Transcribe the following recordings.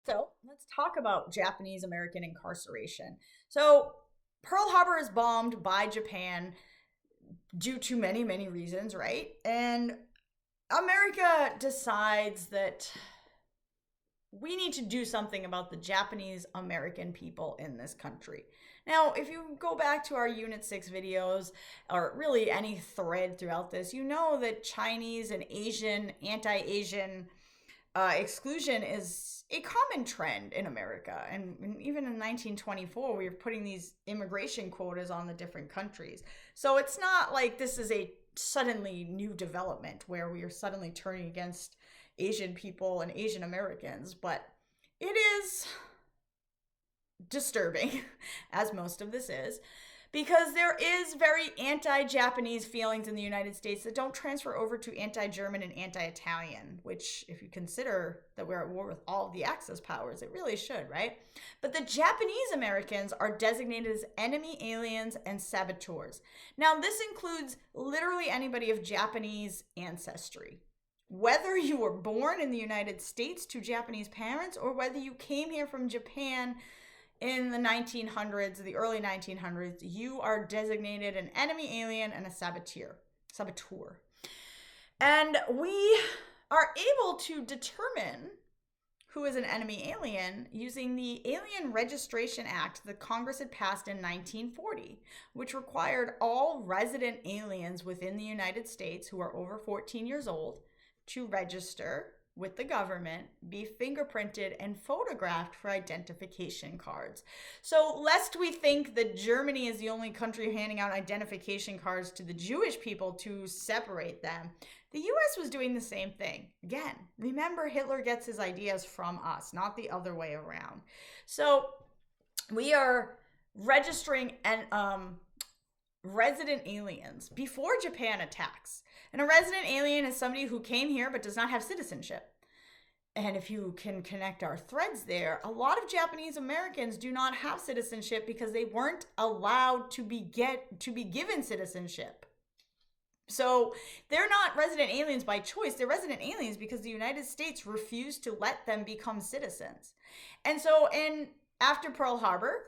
So let's talk about Japanese American incarceration. So Pearl Harbor is bombed by Japan due to many, many reasons, right? And America decides that we need to do something about the Japanese American people in this country. Now, if you go back to our Unit 6 videos, or really any thread throughout this, you know that Chinese and Asian, anti Asian exclusion is a common trend in America. And even in 1924, we were putting these immigration quotas on the different countries. So it's not like this is a suddenly new development where we are suddenly turning against Asian people and Asian Americans, but it is disturbing, as most of this is, because there is very anti-Japanese feelings in the United States that don't transfer over to anti-German and anti-Italian, which, if you consider that we're at war with all of the Axis powers, it really should, right? But the Japanese Americans are designated as enemy aliens and saboteurs. Now, this includes literally anybody of Japanese ancestry. Whether you were born in the United States to Japanese parents or whether you came here from Japan in the 1900s, the early 1900s, you are designated an enemy alien and a saboteur. And we are able to determine who is an enemy alien using the Alien Registration Act that Congress had passed in 1940, which required all resident aliens within the United States who are over 14 years old to register with the government, be fingerprinted and photographed for identification cards. So lest we think that Germany is the only country handing out identification cards to the Jewish people to separate them, the US was doing the same thing. Again, remember, Hitler gets his ideas from us, not the other way around. So we are registering resident aliens before Japan attacks. And a resident alien is somebody who came here but does not have citizenship. And if you can connect our threads there, a lot of Japanese Americans do not have citizenship because they weren't allowed to be given citizenship. So they're not resident aliens by choice. They're resident aliens because the United States refused to let them become citizens. And so after Pearl Harbor,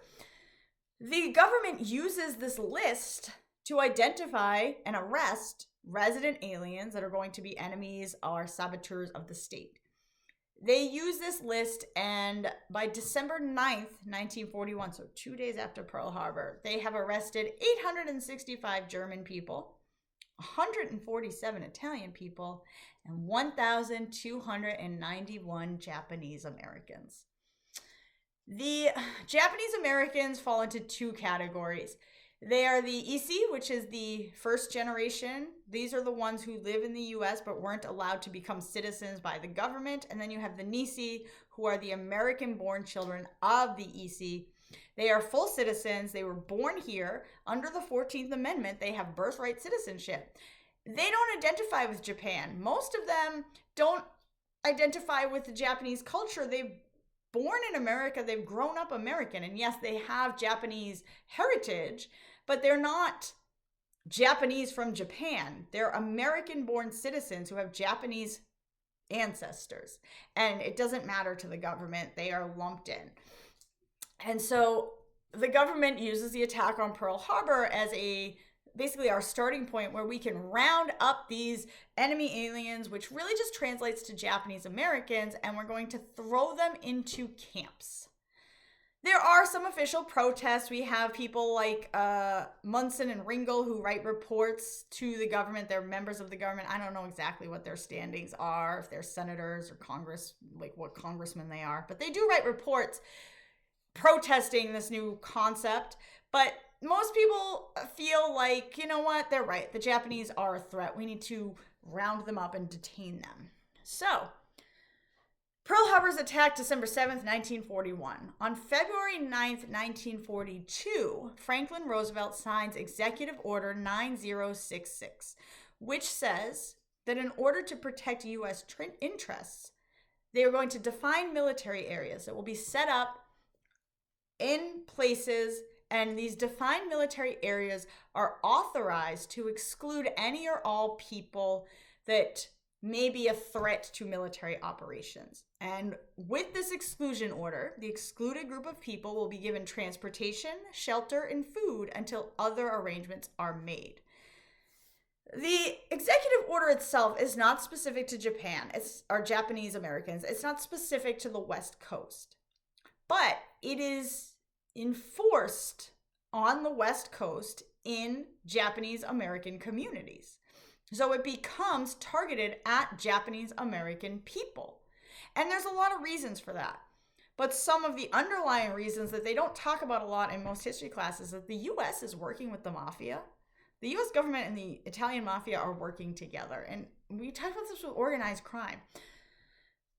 the government uses this list to identify and arrest resident aliens that are going to be enemies or saboteurs of the state. They use this list, and by December 9th, 1941, so 2 days after Pearl Harbor, they have arrested 865 German people, 147 Italian people, and 1,291 Japanese Americans. The Japanese Americans fall into two categories. They are the Issei, which is the first generation. These are the ones who live in the US but weren't allowed to become citizens by the government. And then you have the Nisei, who are the American-born children of the Issei. They are full citizens. They were born here. Under the 14th Amendment, they have birthright citizenship. They don't identify with Japan. Most of them don't identify with the Japanese culture. They've born in America, they've grown up American, and yes, they have Japanese heritage, but they're not Japanese from Japan. They're American-born citizens who have Japanese ancestors, and it doesn't matter to the government. They are lumped in. And so the government uses the attack on Pearl Harbor as basically our starting point where we can round up these enemy aliens, which really just translates to Japanese Americans, and we're going to throw them into camps. There are some official protests. We have people like Munson and Ringel who write reports to the government. They're members of the government. I don't know exactly what their standings are, if they're senators or Congress, like what congressmen they are, but they do write reports protesting this new concept. But most people feel like, you know what, they're right. The Japanese are a threat. We need to round them up and detain them. So, Pearl Harbor's attacked December 7th, 1941. On February 9th, 1942, Franklin Roosevelt signs Executive Order 9066, which says that in order to protect U.S. interests, they are going to define military areas that will be set up in places, and these defined military areas are authorized to exclude any or all people that may be a threat to military operations. And with this exclusion order, the excluded group of people will be given transportation, shelter, and food until other arrangements are made. The executive order itself is not specific to Japan, or Japanese Americans. It's not specific to the West Coast. But it is enforced on the West Coast in Japanese American communities. So it becomes targeted at Japanese American people. And there's a lot of reasons for that. But some of the underlying reasons that they don't talk about a lot in most history classes is that the US is working with the mafia. The US government and the Italian mafia are working together. And we talk about this with organized crime.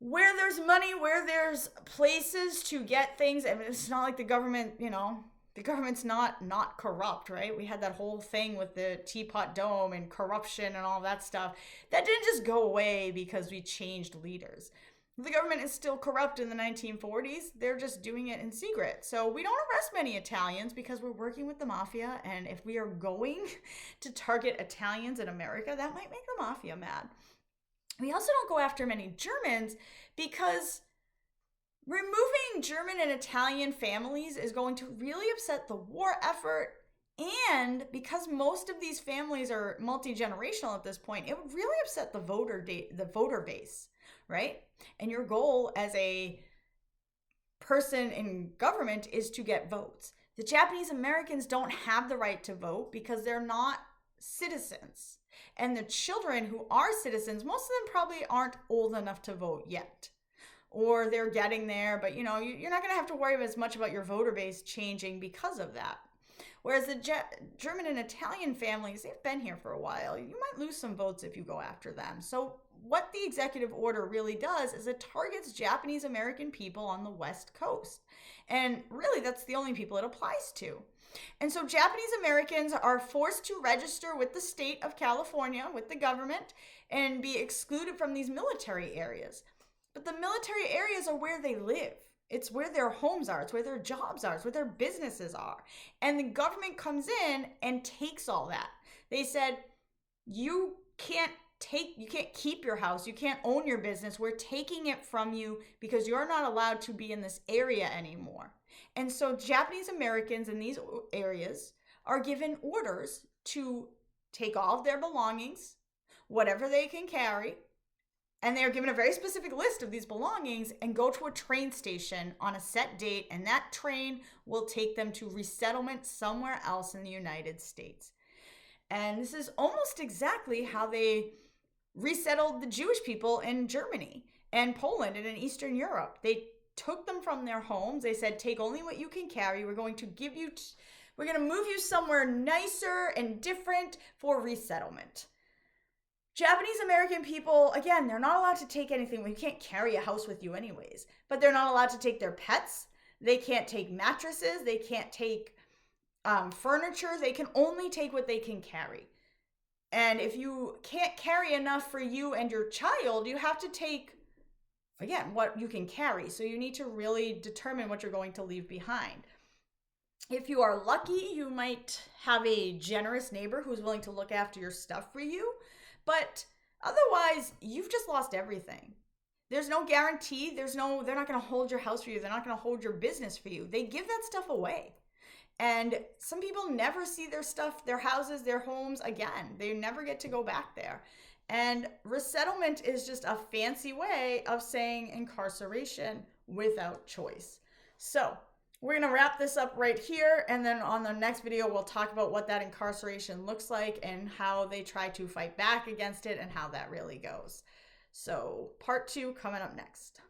Where there's money, where there's places to get things, and it's not like the government, the government's not corrupt, right? We had that whole thing with the Teapot Dome and corruption and all that stuff. That didn't just go away because we changed leaders. The government is still corrupt in the 1940s. They're just doing it in secret. So we don't arrest many Italians because we're working with the mafia. And if we are going to target Italians in America, that might make the mafia mad. We also don't go after many Germans because removing German and Italian families is going to really upset the war effort. And because most of these families are multi-generational at this point, it would really upset the voter base, right? And your goal as a person in government is to get votes. The Japanese Americans don't have the right to vote because they're not citizens. And the children who are citizens, most of them probably aren't old enough to vote yet. Or they're getting there, but you're not going to have to worry as much about your voter base changing because of that. Whereas the German and Italian families, they've been here for a while. You might lose some votes if you go after them. So what the executive order really does is it targets Japanese American people on the West Coast. And really, that's the only people it applies to. And so Japanese Americans are forced to register with the state of California, with the government, and be excluded from these military areas. But the military areas are where they live. It's where their homes are. It's where their jobs are. It's where their businesses are. And the government comes in and takes all that. They said, you can't keep your house. You can't own your business. We're taking it from you because you're not allowed to be in this area anymore. And so Japanese Americans in these areas are given orders to take all of their belongings, whatever they can carry, and they are given a very specific list of these belongings and go to a train station on a set date, and that train will take them to resettlement somewhere else in the United States. And this is almost exactly how they resettled the Jewish people in Germany and Poland and in Eastern Europe. They took them from their homes. They said, take only what you can carry. We're going to move you somewhere nicer and different for resettlement. Japanese American people, again, they're not allowed to take anything. You can't carry a house with you anyways, but they're not allowed to take their pets. They can't take mattresses. They can't take furniture. They can only take what they can carry. And if you can't carry enough for you and your child, you have to take, again, what you can carry. So you need to really determine what you're going to leave behind. If you are lucky, you might have a generous neighbor who's willing to look after your stuff for you. But otherwise, you've just lost everything. There's no guarantee. They're not going to hold your house for you. They're not going to hold your business for you. They give that stuff away. And some people never see their stuff, their houses, their homes again. They never get to go back there. And resettlement is just a fancy way of saying incarceration without choice. So we're going to wrap this up right here. And then on the next video, we'll talk about what that incarceration looks like and how they try to fight back against it and how that really goes. So part 2 coming up next.